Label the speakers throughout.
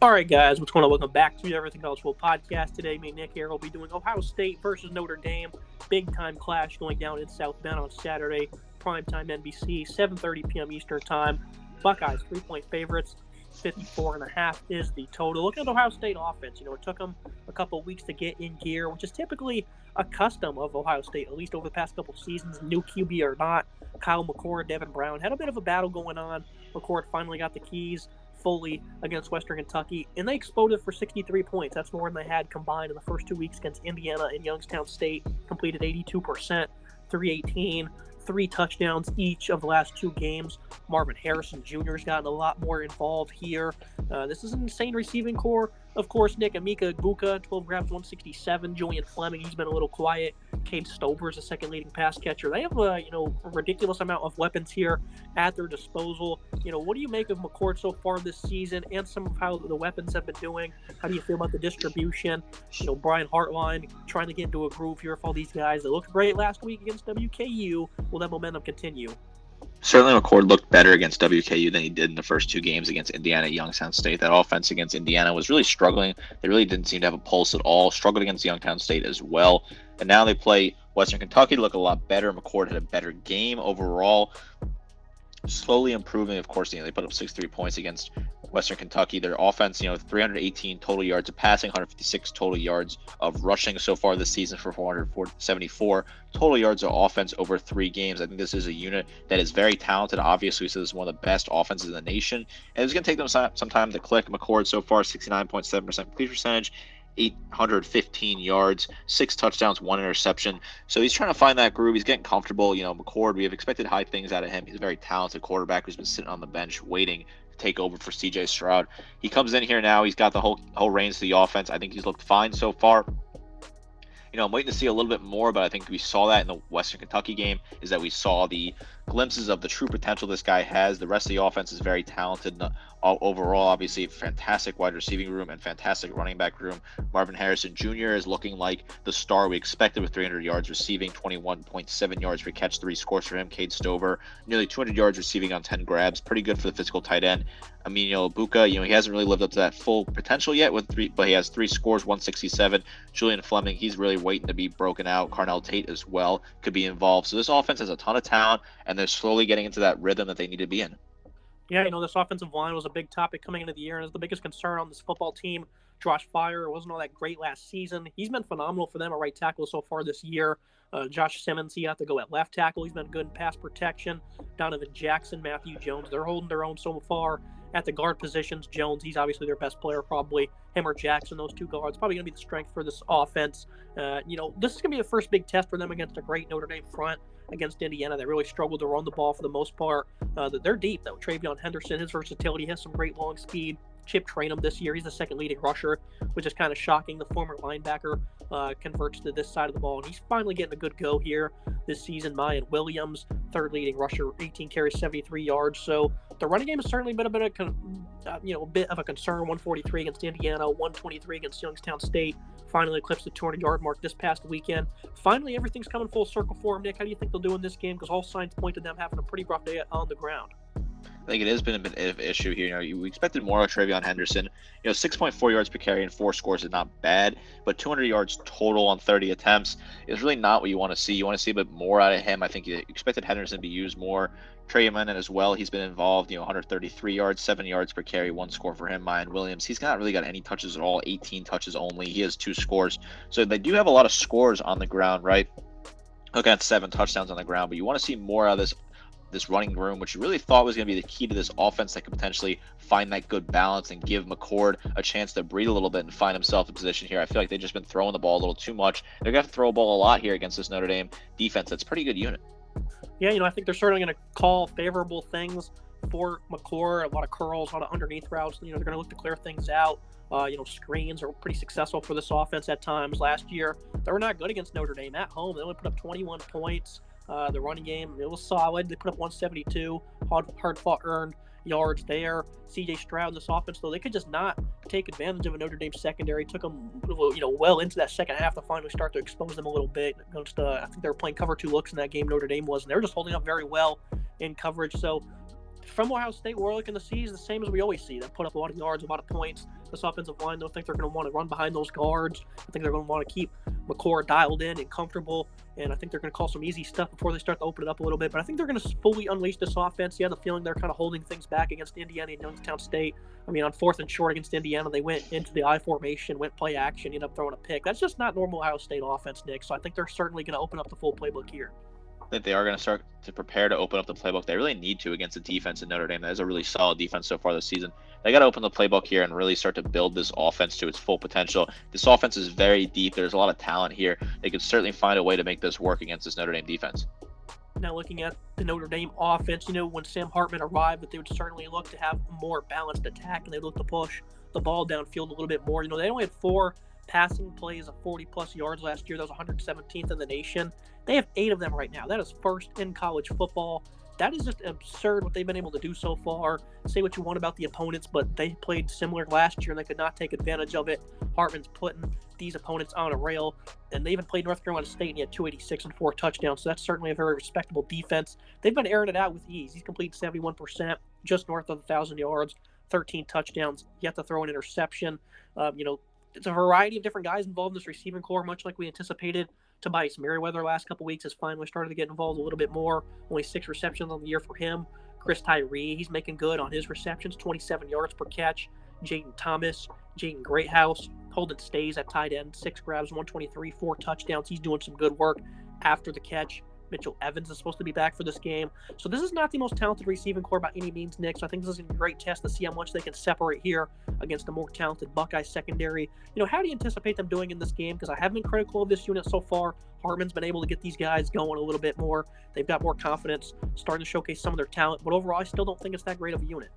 Speaker 1: All right, guys, what's going on? Welcome back to the Everything College Football Podcast. Today, me and Nick here will be doing Ohio State versus Notre Dame. Big-time clash going down in South Bend on Saturday. Primetime NBC, 7:30 p.m. Eastern Time. Buckeyes, 3-point favorites. 54.5 is the total. Looking at the Ohio State offense, it took them a couple of weeks to get in gear, which is typically a custom of Ohio State, at least over the past couple of seasons, new QB or not. Kyle McCord, Devin Brown had a bit of a battle going on. McCord finally got the keys fully against Western Kentucky, and they exploded for 63 points. That's more than they had combined in the first 2 weeks against Indiana and Youngstown State. Completed 82%, 318, 3 touchdowns each of the last 2 games. Marvin Harrison Jr. has gotten a lot more involved here. This is an insane receiving core. Of course, Nick Emeka Egbuka, 12 grabs, 167. Julian Fleming, he's been a little quiet. Cade Stover is the second leading pass catcher. They have a ridiculous amount of weapons here at their disposal. What do you make of McCord so far this season and some of how the weapons have been doing? How do you feel about the distribution? Brian Hartline trying to get into a groove here with all these guys. They looked great last week against WKU. Will that momentum continue?
Speaker 2: Certainly McCord looked better against WKU than he did in the first 2 games against Indiana and Youngstown State. That offense against Indiana was really struggling. They really didn't seem to have a pulse at all. Struggled against Youngstown State as well. And now they play Western Kentucky to look a lot better. McCord had a better game overall. Slowly improving, of course. They put up 63 points against Western Kentucky. Their offense, 318 total yards of passing, 156 total yards of rushing so far this season for 474 total yards of offense over 3 games. I think this is a unit that is very talented. Obviously, so this is one of the best offenses in the nation, and it's going to take them some time to click. McCord so far, 69.7% complete percentage, 815 yards, 6 touchdowns, 1 interception. So he's trying to find that groove. He's getting comfortable. McCord, we have expected high things out of him. He's a very talented quarterback who's been sitting on the bench waiting to take over for CJ Stroud. He comes in here now. He's got the whole reins to the offense. I think he's looked fine so far. I'm waiting to see a little bit more, but I think we saw that in the Western Kentucky game, is that we saw the glimpses of the true potential this guy has. The rest of the offense is very talented. Overall, obviously, fantastic wide receiving room and fantastic running back room. Marvin Harrison Jr. is looking like the star we expected with 300 yards receiving, 21.7 yards per catch, 3 scores for him. Cade Stover, nearly 200 yards receiving on 10 grabs. Pretty good for the physical tight end. Emeka Egbuka, he hasn't really lived up to that full potential yet but he has 3 scores, 167. Julian Fleming, he's really waiting to be broken out. Carnell Tate as well could be involved. So this offense has a ton of talent, and they're slowly getting into that rhythm that they need to be in.
Speaker 1: Yeah, this offensive line was a big topic coming into the year, and is the biggest concern on this football team. Josh Fire wasn't all that great last season. He's been phenomenal for them at right tackle so far this year. Josh Simmons, he had to go at left tackle. He's been good in pass protection. Donovan Jackson, Matthew Jones, they're holding their own so far. At the guard positions, Jones, he's obviously their best player, probably. Him or Jackson, those 2 guards, probably going to be the strength for this offense. This is going to be the first big test for them against a great Notre Dame front against Indiana. They really struggled to run the ball for the most part. They're deep, though. Travion Henderson, his versatility, has some great long speed. Chip Trainum this year, he's the second leading rusher, which is kind of shocking. The former linebacker converts to this side of the ball, and he's finally getting a good go here this season. Mayan Williams, third leading rusher, 18 carries, 73 yards. So the running game has certainly been a bit of a concern. 143 against Indiana, 123 against Youngstown State. Finally eclipsed the 200-yard mark this past weekend. Finally, everything's coming full circle for them. Nick, how do you think they'll do in this game? Because all signs point to them having a pretty rough day on the ground.
Speaker 2: I think it has been a bit of an issue here. We expected more of Travion Henderson. 6.4 yards per carry and 4 scores is not bad, but 200 yards total on 30 attempts is really not what you want to see. You want to see a bit more out of him. I think you expected Henderson to be used more. Travion as well, he's been involved. 133 yards, 7 yards per carry, 1 score for him. Mayan Williams, he's not really got any touches at all. 18 touches only. He has 2 scores. So they do have a lot of scores on the ground, right? Look at 7 touchdowns on the ground, but you want to see more out of this running room, which you really thought was going to be the key to this offense that could potentially find that good balance and give McCord a chance to breathe a little bit and find himself in position here. I feel like they've just been throwing the ball a little too much. They're going to have to throw a ball a lot here against this Notre Dame defense. That's a pretty good unit.
Speaker 1: Yeah, I think they're certainly going to call favorable things for McCord. A lot of curls, a lot of underneath routes. They're going to look to clear things out. Screens are pretty successful for this offense at times. Last year, they were not good against Notre Dame at home. They only put up 21 points. The running game, it was solid. They put up 172, hard-fought earned yards there. CJ Stroud in this offense, though, they could just not take advantage of a Notre Dame secondary. It took them, well into that second half to finally start to expose them a little bit. Against, I think they were playing cover 2 looks in that game, Notre Dame was, and they were just holding up very well in coverage. So from Ohio State, we're looking to see is the same as we always see. They put up a lot of yards, a lot of points. This offensive line, don't think they're going to want to run behind those guards. I think they're going to want to keep McCord dialed in and comfortable, and I think they're going to call some easy stuff before they start to open it up a little bit. But I think they're going to fully unleash this offense. You have the feeling they're kind of holding things back against Indiana and Youngstown State. I mean, on 4th and short against Indiana, they went into the I formation, went play action, ended up throwing a pick. That's just not normal Ohio State offense, Nick. So I think they're certainly going to open up the full playbook here.
Speaker 2: That they are going to start to prepare to open up the playbook. They really need to against the defense in Notre Dame. That is a really solid defense so far this season. They got to open the playbook here and really start to build this offense to its full potential. This offense is very deep. There's a lot of talent here. They could certainly find a way to make this work against this Notre Dame defense.
Speaker 1: Now looking at the Notre Dame offense, when Sam Hartman arrived, that they would certainly look to have a more balanced attack, and they look to push the ball downfield a little bit more. They only had 4 passing plays of 40-plus yards last year. That was 117th in the nation. They have 8 of them right now. That is first in college football. That is just absurd what they've been able to do so far. Say what you want about the opponents, but they played similar last year, and they could not take advantage of it. Hartman's putting these opponents on a rail, and they even played North Carolina State, and he had 286 and 4 touchdowns, so that's certainly a very respectable defense. They've been airing it out with ease. He's completed 71%, just north of 1,000 yards, 13 touchdowns. You have to throw an interception. It's a variety of different guys involved in this receiving core, much like we anticipated. Tobias Merriweather the last couple weeks has finally started to get involved a little bit more. Only 6 receptions on the year for him. Chris Tyree, he's making good on his receptions, 27 yards per catch. Jaden Thomas, Jaden Greathouse, Holden Stays at tight end, 6 grabs, 123, 4 touchdowns. He's doing some good work after the catch. Mitchell Evans is supposed to be back for this game. So this is not the most talented receiving core by any means, Nick. So I think this is a great test to see how much they can separate here against a more talented Buckeye secondary. How do you anticipate them doing in this game? Because I have been critical of this unit so far. Hartman's been able to get these guys going a little bit more. They've got more confidence, starting to showcase some of their talent. But overall, I still don't think it's that great of a unit.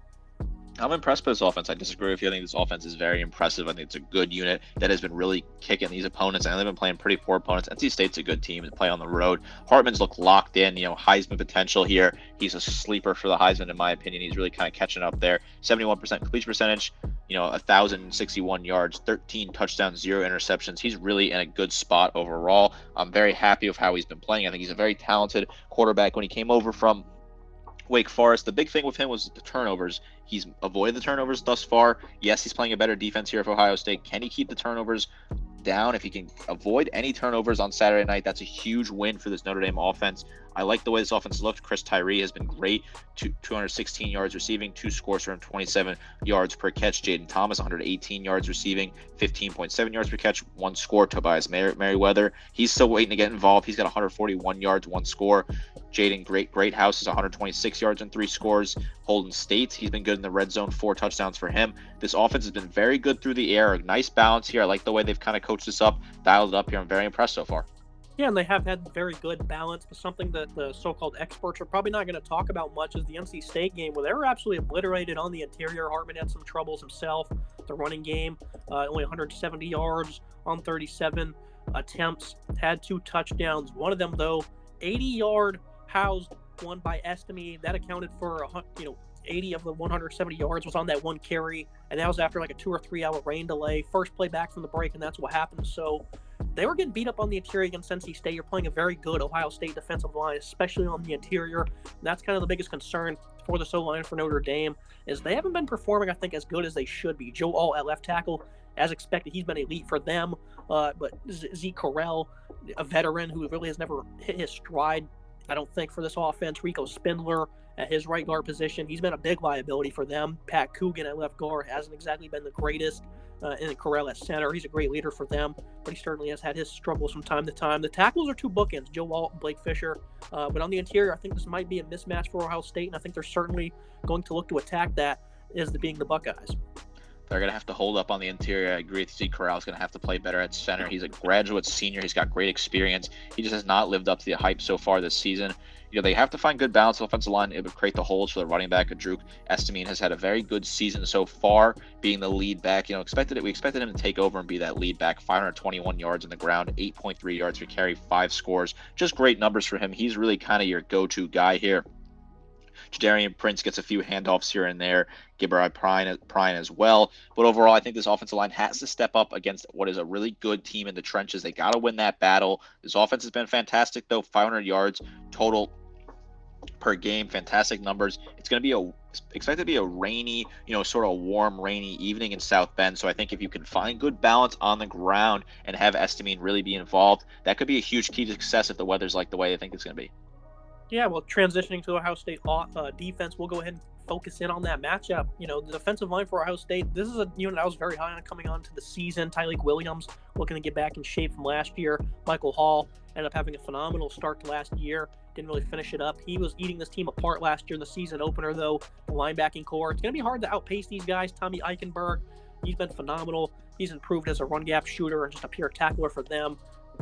Speaker 2: I'm impressed by this offense. I disagree with you. I think this offense is very impressive. I think it's a good unit that has been really kicking these opponents. I know they've been playing pretty poor opponents. NC State's a good team to play on the road. Hartman's looked locked in. Heisman potential here. He's a sleeper for the Heisman, in my opinion. He's really kind of catching up there. 71% completion percentage, 1,061 yards, 13 touchdowns, 0 interceptions. He's really in a good spot overall. I'm very happy with how he's been playing. I think he's a very talented quarterback. When he came over from Wake Forest, the big thing with him was the turnovers. He's avoided the turnovers thus far. Yes, he's playing a better defense here for Ohio State. Can he keep the turnovers down? If he can avoid any turnovers on Saturday night, that's a huge win for this Notre Dame offense. I like the way this offense looked. Chris Tyree has been great. 216 yards receiving, 2 scores for him, 27 yards per catch. Jaden Thomas, 118 yards receiving, 15.7 yards per catch, 1 score. Tobias Merriweather, he's still waiting to get involved. He's got 141 yards, 1 score. Jaden Greathouse is 126 yards and 3 scores. Holden State, he's been good in the red zone, 4 touchdowns for him. This offense has been very good through the air. A nice balance here. I like the way they've kind of coached this up, dialed it up here. I'm very impressed so far.
Speaker 1: Yeah, and they have had very good balance, but something that the so-called experts are probably not going to talk about much is the NC State game, where they were absolutely obliterated on the interior. Hartman had some troubles himself. The running game, only 170 yards on 37 attempts, had 2 touchdowns. One of them, though, 80-yard housed one by Estime. That accounted for 80 of the 170 yards was on that one carry, and that was after like a 2 or 3 hour rain delay. First play back from the break, and that's what happened. So they were getting beat up on the interior against NC State. You're playing a very good Ohio State defensive line, especially on the interior. And that's kind of the biggest concern for the O-line for Notre Dame, is they haven't been performing, I think, as good as they should be. Joe Alt at left tackle, as expected, he's been elite for them. But Zeke Correll, a veteran who really has never hit his stride, I don't think, for this offense. Rico Spindler at his right guard position, he's been a big liability for them. Pat Coogan at left guard hasn't exactly been the greatest. And Correll at center, he's a great leader for them, but he certainly has had his struggles from time to time. The tackles are 2 bookends, Joe Alt and Blake Fisher. But on the interior, I think this might be a mismatch for Ohio State, and I think they're certainly going to look to attack that as being the Buckeyes.
Speaker 2: They're going to have to hold up on the interior. I agree with Zeke Correll is going to have to play better at center. He's a graduate senior. He's got great experience. He just has not lived up to the hype so far this season. They have to find good balance on the offensive line. It would create the holes for the running back. Drew Estamine has had a very good season so far, being the lead back. We expected him to take over and be that lead back. 521 yards on the ground, 8.3 yards per carry, 5 scores. Just great numbers for him. He's really kind of your go-to guy here. Jadarian Prince gets a few handoffs here and there. Gibber Prine as well. But overall, I think this offensive line has to step up against what is a really good team in the trenches. They got to win that battle. This offense has been fantastic, though. 500 yards total per game. Fantastic numbers. It's going to be expected to be a rainy, sort of warm, rainy evening in South Bend. So I think if you can find good balance on the ground and have Estamine really be involved, that could be a huge key to success if the weather's like the way I think it's going to be.
Speaker 1: Yeah, well, transitioning to Ohio State defense, we'll go ahead and focus in on that matchup. The defensive line for Ohio State, this is a unit I was very high on coming on to the season. Tyleik Williams looking to get back in shape from last year. Michael Hall ended up having a phenomenal start to last year. Didn't really finish it up. He was eating this team apart last year in the season opener, though. The linebacking core, it's going to be hard to outpace these guys. Tommy Eichenberg, he's been phenomenal. He's improved as a run gap shooter and just a pure tackler for them.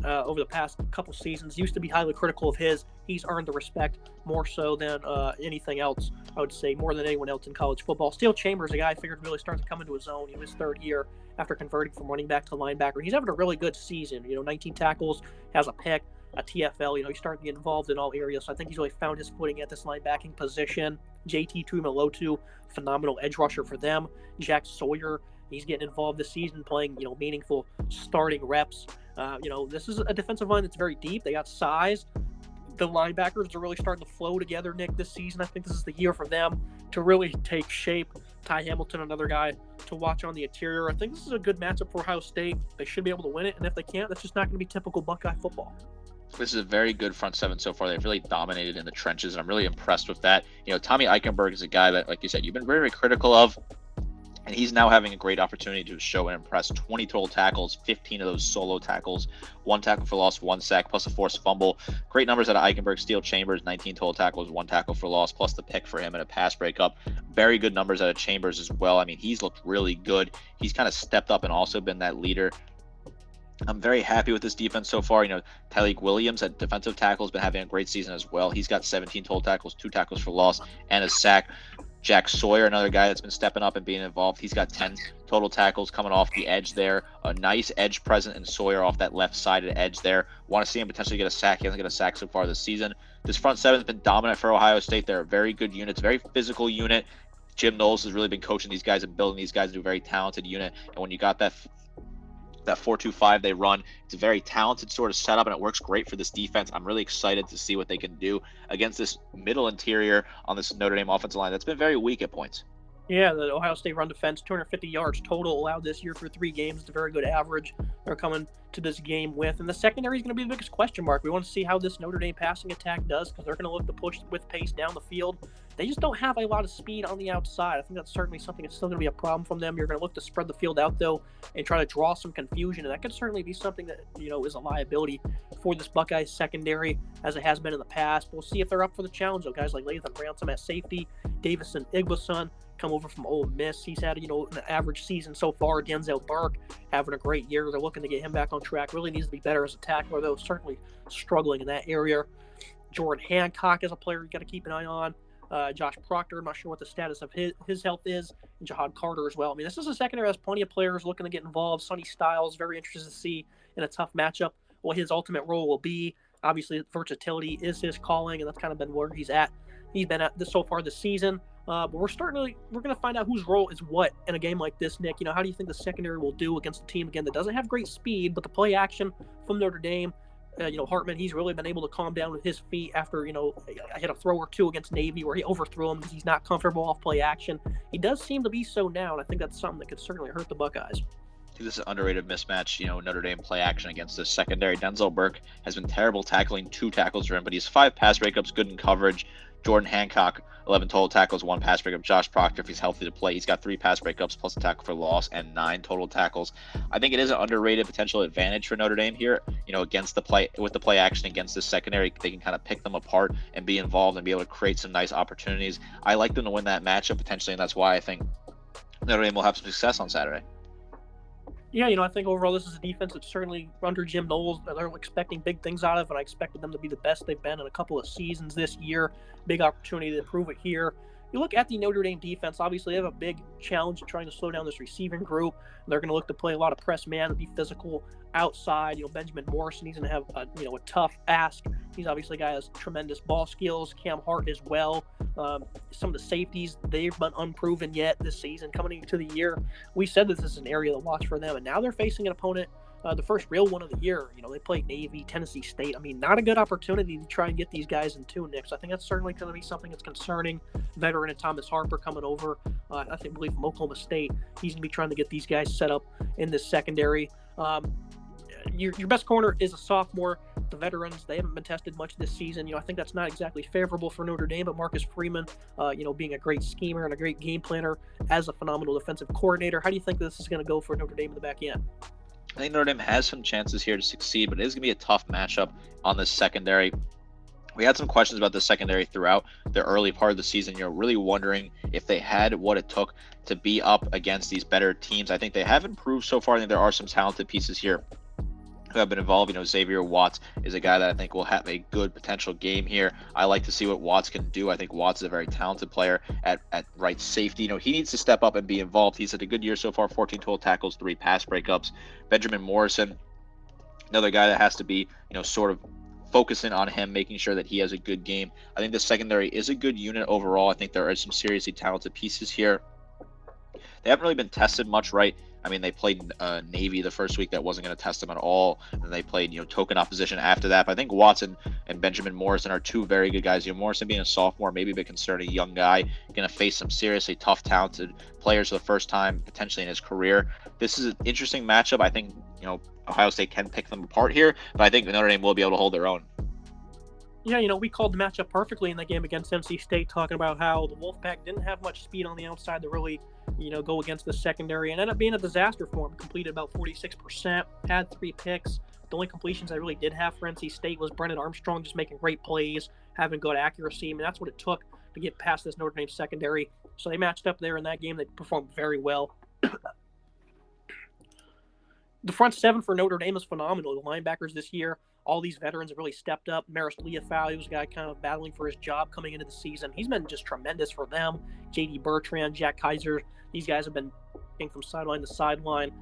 Speaker 1: Over the past couple seasons, used to be highly critical of his. He's earned the respect more so than anything else, I would say, more than anyone else in college football. Steele Chambers, a guy I figured really started to come into his own in his third year after converting from running back to linebacker. He's having a really good season. 19 tackles, has a pick, a TFL. He's starting to get involved in all areas. So I think he's really found his footing at this linebacking position. JT Tuimolotu, phenomenal edge rusher for them. Jack Sawyer, he's getting involved this season, playing meaningful starting reps. This is a defensive line that's very deep. They got size. The linebackers are really starting to flow together, Nick, this season. I think this is the year for them to really take shape. Ty Hamilton, another guy to watch on the interior. I think this is a good matchup for Ohio State. They should be able to win it, and if they can't, that's just not going to be typical Buckeye football.
Speaker 2: This is a very good front seven so far. They've really dominated in the trenches, and I'm really impressed with that. Tommy Eichenberg is a guy that, like you said, you've been very, very critical of. And he's now having a great opportunity to show and impress. 20 total tackles, 15 of those solo tackles, 1 tackle for loss, 1 sack, plus a forced fumble. Great numbers out of Eichenberg. Steele Chambers, 19 total tackles, 1 tackle for loss, plus the pick for him and a pass breakup. Very good numbers out of Chambers as well. I mean, he's looked really good. He's kind of stepped up and also been that leader. I'm very happy with this defense so far. Tyleik Williams at defensive tackle has been having a great season as well. He's got 17 total tackles, 2 tackles for loss, and a sack. Jack Sawyer, another guy that's been stepping up and being involved. He's got 10 total tackles coming off the edge there. A nice edge present in Sawyer off that left-sided edge there. Want to see him potentially get a sack. He hasn't got a sack so far this season. This front seven has been dominant for Ohio State. They're a very good unit. It's a very physical unit. Jim Knowles has really been coaching these guys and building these guys into a very talented unit. And when you got that 4-2-5 they run, it's a very talented sort of setup, and it works great for this defense. I'm really excited to see what they can do against this middle interior on this Notre Dame offensive line that's been very weak at points.
Speaker 1: Yeah, the Ohio State run defense, 250 yards total allowed this year for 3 games. It's a very good average they're coming to this game with. And the secondary is going to be the biggest question mark. We want to see how this Notre Dame passing attack does, because they're going to look to push with pace down the field. They just don't have a lot of speed on the outside. I think that's certainly something that's still going to be a problem from them. You're going to look to spread the field out, though, and try to draw some confusion. And that could certainly be something that, is a liability for this Buckeyes secondary, as it has been in the past. We'll see if they're up for the challenge, though. Guys like Lathan Ransom at safety, Davison Igbason, come over from Ole Miss. He's had, an average season so far. Denzel Burke having a great year. They're looking to get him back on track. Really needs to be better as a tackler, though. Certainly struggling in that area. Jordan Hancock is a player you got to keep an eye on. Josh Proctor, I'm not sure what the status of his health is. And Jahad Carter as well. I mean, this is a secondary that has plenty of players looking to get involved. Sonny Styles, very interested to see in a tough matchup what his ultimate role will be. Obviously, versatility is his calling, and that's kind of been where he's at. He's been at this so far this season. But we're going to find out whose role is what in a game like this, Nick. How do you think the secondary will do against a team, again, that doesn't have great speed, but the play action from Notre Dame, Hartman, he's really been able to calm down with his feet after, I hit a throw or two against Navy where he overthrew him because he's not comfortable off play action. He does seem to be so now, and I think that's something that could certainly hurt the Buckeyes.
Speaker 2: This is an underrated mismatch, Notre Dame play action against this secondary. Denzel Burke has been terrible tackling, 2 tackles for him, but he's 5 pass breakups, good in coverage. Jordan Hancock, 11 total tackles, 1 pass breakup. Josh Proctor, if he's healthy to play, he's got 3 pass breakups plus a tackle for loss and 9 total tackles. I think it is an underrated potential advantage for Notre Dame here, against the play, with the play action against this secondary. They can kind of pick them apart and be involved and be able to create some nice opportunities. I like them to win that matchup potentially, and that's why I think Notre Dame will have some success on Saturday.
Speaker 1: Yeah, I think overall this is a defense that's certainly under Jim Knowles that they're expecting big things out of, and I expected them to be the best they've been in a couple of seasons this year. Big opportunity to prove it here. You look at the Notre Dame defense, obviously they have a big challenge in trying to slow down this receiving group. They're going to look to play a lot of press man and be physical outside. Benjamin Morrison, he's going to have a tough ask. He's obviously a guy who has tremendous ball skills. Cam Hart as well. Some of the safeties, they've been unproven yet this season. Coming into the year, we said that this is an area to watch for them, and now they're facing an opponent the first real one of the year. They played Navy, Tennessee State. I mean, not a good opportunity to try and get these guys in tune, Nick. So I think that's certainly going to be something that's concerning. Veteran and Thomas Harper coming over, I believe from Oklahoma State. He's going to be trying to get these guys set up in this secondary. Your best corner is a sophomore. The veterans, they haven't been tested much this season. I think that's not exactly favorable for Notre Dame, but Marcus Freeman, being a great schemer and a great game planner as a phenomenal defensive coordinator. How do you think this is going to go for Notre Dame in the back end?
Speaker 2: I think Notre Dame has some chances here to succeed, but it is going to be a tough matchup on this secondary. We had some questions about the secondary throughout the early part of the season. You're really wondering if they had what it took to be up against these better teams. I think they have improved so far. I think there are some talented pieces here who have been involved. Xavier Watts is a guy that I think will have a good potential game here. I like to see what Watts can do. I think Watts is a very talented player at right safety. He needs to step up and be involved. He's had a good year so far, 14 total tackles, 3 pass breakups. Benjamin Morrison, another guy that has to be, sort of focusing on him, making sure that he has a good game. I think the secondary is a good unit overall. I think there are some seriously talented pieces here. They haven't really been tested much, right? I mean, they played Navy the first week. That wasn't going to test them at all. And they played, token opposition after that. But I think Watson and Benjamin Morrison are two very good guys. Morrison being a sophomore, maybe a bit concerning young guy, going to face some seriously tough, talented players for the first time potentially in his career. This is an interesting matchup. I think, Ohio State can pick them apart here, but I think Notre Dame will be able to hold their own.
Speaker 1: Yeah, we called the matchup perfectly in that game against NC State, talking about how the Wolfpack didn't have much speed on the outside to really, go against the secondary, and ended up being a disaster for them. Completed about 46%, had 3 picks. The only completions I really did have for NC State was Brennan Armstrong just making great plays, having good accuracy. I mean, that's what it took to get past this Notre Dame secondary. So they matched up there in that game. They performed very well. The front seven for Notre Dame is phenomenal. The linebackers this year, all these veterans have really stepped up. Maris Leofau, he was a guy kind of battling for his job coming into the season. He's been just tremendous for them. J.D. Bertrand, Jack Kaiser, these guys have been from sideline to sideline,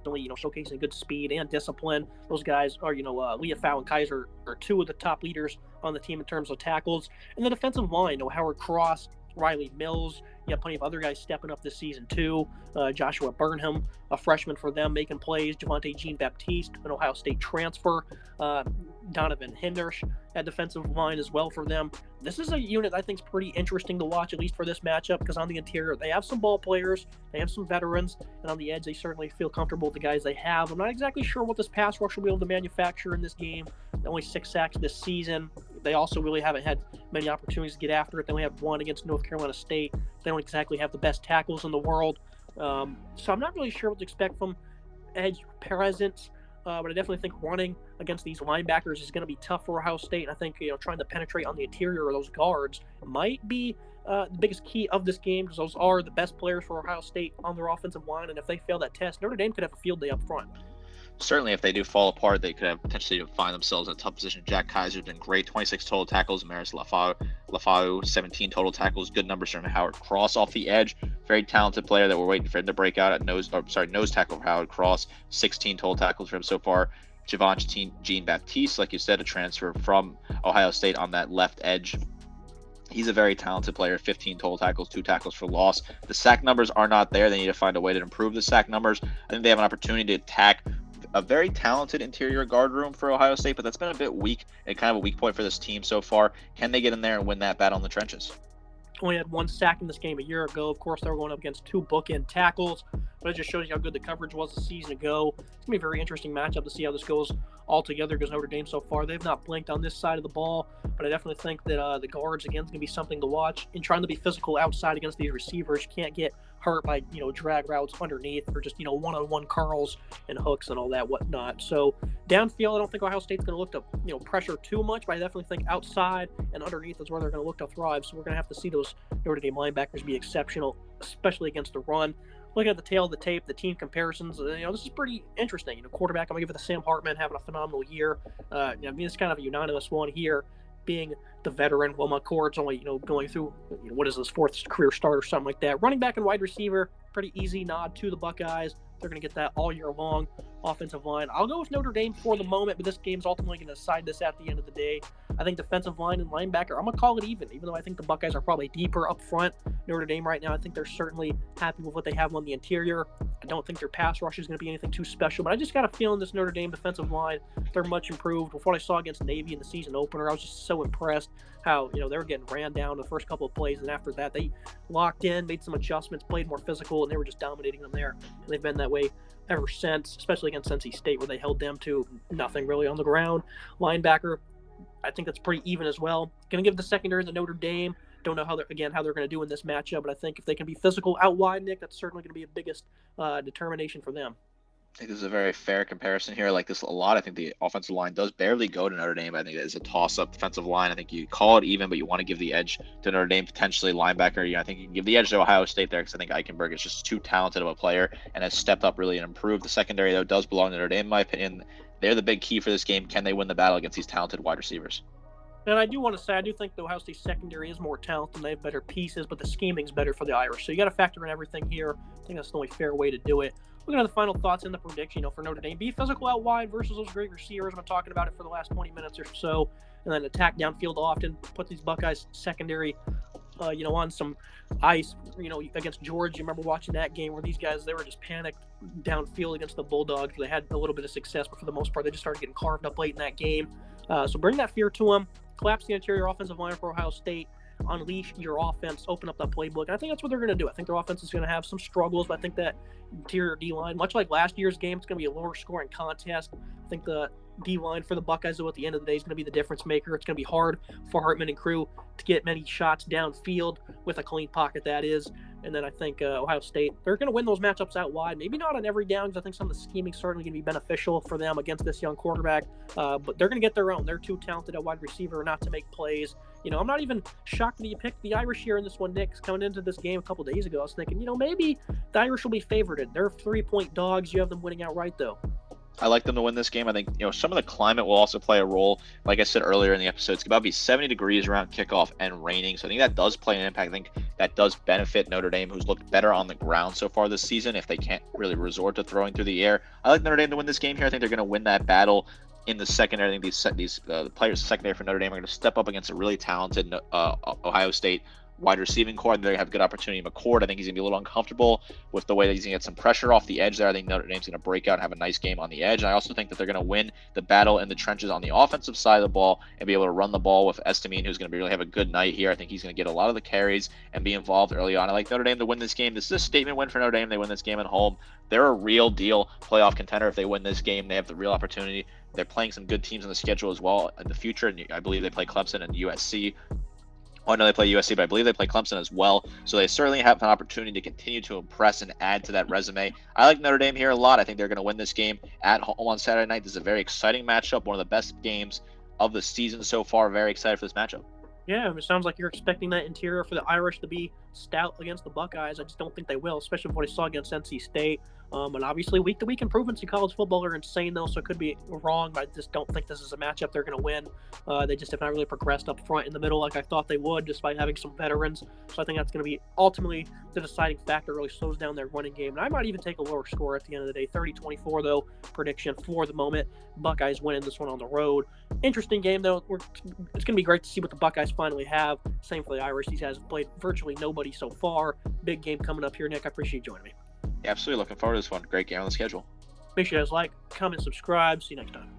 Speaker 1: showcasing good speed and discipline. Those guys are, Leofau and Kaiser are 2 of the top leaders on the team in terms of tackles. And the defensive line, Howard Cross, Riley Mills. You have plenty of other guys stepping up this season too. Joshua Burnham, a freshman for them, making plays. Javonte Jean-Baptiste, an Ohio State transfer. Donovan Hindersh at defensive line as well for them. This is a unit I think is pretty interesting to watch, at least for this matchup, because on the interior, they have some ball players, they have some veterans, and on the edge, they certainly feel comfortable with the guys they have. I'm not exactly sure what this pass rush will be able to manufacture in this game. Only 6 sacks this season. They also really haven't had many opportunities to get after it. They only had 1 against North Carolina State. They don't exactly have the best tackles in the world. So I'm not really sure what to expect from edge presence. But I definitely think running against these linebackers is going to be tough for Ohio State. And I think trying to penetrate on the interior of those guards might be the biggest key of this game, because those are the best players for Ohio State on their offensive line. And if they fail that test, Notre Dame could have a field day up front.
Speaker 2: Certainly, if they do fall apart, they could have potentially find themselves in a tough position. Jack Kaiser's been great, 26 total tackles. Maris Leofau, 17 total tackles. Good numbers from Howard Cross off the edge. Very talented player that we're waiting for him to break out at nose tackle for Howard Cross. 16 total tackles for him so far. Javonte Jean-Baptiste, like you said, a transfer from Ohio State on that left edge. He's a very talented player, 15 total tackles, 2 tackles for loss. The sack numbers are not there. They need to find a way to improve the sack numbers. I think they have an opportunity to attack a very talented interior guard room for Ohio State, but that's been a bit weak and kind of a weak point for this team so far. Can they get in there and win that battle in the trenches?
Speaker 1: Only had 1 sack in this game a year ago. Of course, they were going up against 2 bookend tackles, but it just shows you how good the coverage was a season ago. It's going to be a very interesting matchup to see how this goes all together, because Notre Dame so far, they've not blinked on this side of the ball, but I definitely think that the guards, again, is going to be something to watch. And trying to be physical outside against these receivers, you can't get hurt by, drag routes underneath, or just, one-on-one curls and hooks and all that whatnot. So downfield, I don't think Ohio State's going to look to, pressure too much, but I definitely think outside and underneath is where they're going to look to thrive. So we're going to have to see those Notre Dame linebackers be exceptional, especially against the run. Looking at the tail of the tape, the team comparisons, this is pretty interesting. Quarterback, I'm going to give it to Sam Hartman, having a phenomenal year. It's kind of a unanimous one here, being the veteran. Well, McCord's only, going through, what is his 4th career start or something like that. Running back and wide receiver, pretty easy nod to the Buckeyes. They're going to get that all year long. offensive line. I'll go with Notre Dame for the moment, but this game's ultimately going to decide this at the end of the day. I think defensive line and linebacker, I'm going to call it even though I think the Buckeyes are probably deeper up front. Notre Dame right now, I think they're certainly happy with what they have on the interior. I don't think their pass rush is going to be anything too special, but I just got a feeling this Notre Dame defensive line, they're much improved. With what I saw against Navy in the season opener, I was just so impressed how, they were getting ran down the first couple of plays, and after that, they locked in, made some adjustments, played more physical, and they were just dominating them there. And they've been that way ever since, especially against NC State, where they held them to nothing really on the ground. Linebacker, I think that's pretty even as well. Going to give the secondary to Notre Dame. Don't know how they're going to do in this matchup, but I think if they can be physical out wide, Nick, that's certainly going to be a biggest determination for them.
Speaker 2: I think this is a very fair comparison here. I like this a lot. I think the offensive line does barely go to Notre Dame. I think it is a toss-up defensive line. I think you call it even, but you want to give the edge to Notre Dame, potentially linebacker. I think you can give the edge to Ohio State there because I think Eichenberg is just too talented of a player and has stepped up really and improved. The secondary, though, does belong to Notre Dame, in my opinion. They're the big key for this game. Can they win the battle against these talented wide receivers?
Speaker 1: And I do want to say, I do think the Ohio State secondary is more talented and they have better pieces, but the scheming's better for the Irish. So you got to factor in everything here. I think that's the only fair way to do it. Looking at the final thoughts in the prediction, for Notre Dame, be physical out wide versus those great receivers. I've been talking about it for the last 20 minutes or so, and then attack downfield often. Put these Buckeyes secondary, on some ice. Against Georgia, you remember watching that game where these guys, they were just panicked downfield against the Bulldogs. They had a little bit of success, but for the most part, they just started getting carved up late in that game. So bring that fear to them. Collapse the interior offensive line for Ohio State. Unleash your offense, open up that playbook. And I think that's what they're going to do. I think their offense is going to have some struggles, but I think that interior D-line, much like last year's game, it's going to be a lower scoring contest. I think the D-line for the Buckeyes, though, at the end of the day is going to be the difference maker. It's going to be hard for Hartman and crew to get many shots downfield with a clean pocket, that is. And then I think Ohio State, they're going to win those matchups out wide. Maybe not on every down, because I think some of the scheming is certainly going to be beneficial for them against this young quarterback. But they're going to get their own. They're too talented at wide receiver not to make plays. I'm not even shocked that you picked the Irish here in this one, Nick. Coming into this game a couple of days ago, I was thinking, maybe the Irish will be favored. They're 3-point dogs. You have them winning outright, though.
Speaker 2: I like them to win this game. I think, some of the climate will also play a role. Like I said earlier in the episode, it's about to be 70 degrees around kickoff and raining. So I think that does play an impact. I think that does benefit Notre Dame, who's looked better on the ground so far this season if they can't really resort to throwing through the air. I like Notre Dame to win this game here. I think they're going to win that battle in the secondary. I think these players secondary for Notre Dame are going to step up against a really talented Ohio State wide receiving core. They have good opportunity. McCord, I think he's going to be a little uncomfortable with the way that he's going to get some pressure off the edge there. I think Notre Dame's going to break out and have a nice game on the edge. And I also think that they're going to win the battle in the trenches on the offensive side of the ball and be able to run the ball with Estamine, who's going to really have a good night here. I think he's going to get a lot of the carries and be involved early on. I like Notre Dame to win this game. This is a statement win for Notre Dame. They win this game at home. They're a real deal playoff contender. If they win this game, they have the real opportunity. They're playing some good teams on the schedule as well in the future. And I believe they play Clemson and USC. Oh, no, they play USC, but I believe they play Clemson as well. So they certainly have an opportunity to continue to impress and add to that resume. I like Notre Dame here a lot. I think they're going to win this game at home on Saturday night. This is a very exciting matchup, one of the best games of the season so far. Very excited for this matchup.
Speaker 1: Yeah, it sounds like you're expecting that interior for the Irish to be stout against the Buckeyes. I just don't think they will, especially with what I saw against NC State. And obviously, week-to-week improvements in college football are insane, though, so it could be wrong, but I just don't think this is a matchup they're going to win. They just have not really progressed up front in the middle like I thought they would, despite having some veterans. So I think that's going to be ultimately the deciding factor. Really slows down their running game. And I might even take a lower score at the end of the day. 30-24, though, prediction for the moment. Buckeyes winning this one on the road. Interesting game, though. It's going to be great to see what the Buckeyes finally have. Same for the Irish. These guys have played virtually nobody so far. Big game coming up here, Nick. I appreciate you joining me.
Speaker 2: Yeah, absolutely. Looking forward to this one. Great game on the schedule.
Speaker 1: Make sure you guys like, comment, subscribe. See you next time.